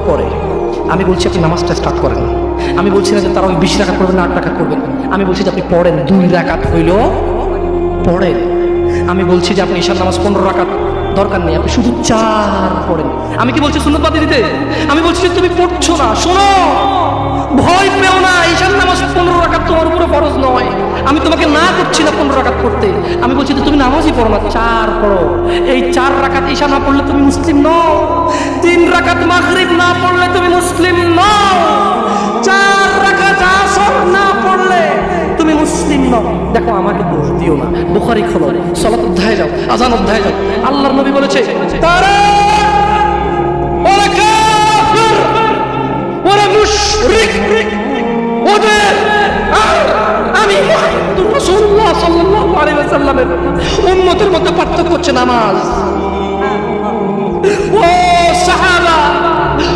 পড়ে। আমি বলছি আপনি নামাজটা স্টার্ট করেন। আমি বলছি না যে তারা ওই 20 রাকাত করবেন না 8 রাকাত করবেন। আমি বলছি যে আপনি পড়েন, 2 রাকাত হইল পড়েন। আমি বলছি যে আপনি ঈশার নামাজ 15 রাকাত দরকার নেই, আপনি শুধু 4 পড়েন। আমি কি বলছি সুন্নত বাদ দিতে? আমি বলছি যে তুমি পড়ছো না, শোনো, ভয় পেও না, ঈশার নামাজ 15 রাকাত তোমার উপরে ফরজ নয়। আমি তোমাকে না করছি না 15 রাকাত পড়তে, আমি বলছি যে তুমি নামাজই পড়ো না, 4 পড়ো। এই 4 রাকাত ঈশা না পড়লে তুমি মুসলিম নও, 3 রাকাত মাগরিব না পড়লে তুমি মুসলিম নও, 4 রাকাত আসর না পড়লে তুমি মুসলিম নও। দেখো আমাকে দোষ দিও না, বুখারী খোলো, সালাত অধ্যায়ে যাও, আযান অধ্যায়ে যাও। আল্লাহর নবী বলেছে তারা ওরা কাফির, ওরা মুশরিক, ওদের আমি মুহাম্মদুর রাসূলুল্লাহ সাল্লাল্লাহু আলাইহি ওয়াসাল্লামের উম্মতের মধ্যে পার্থক্য হচ্ছে নামাজ। ও সাহাবা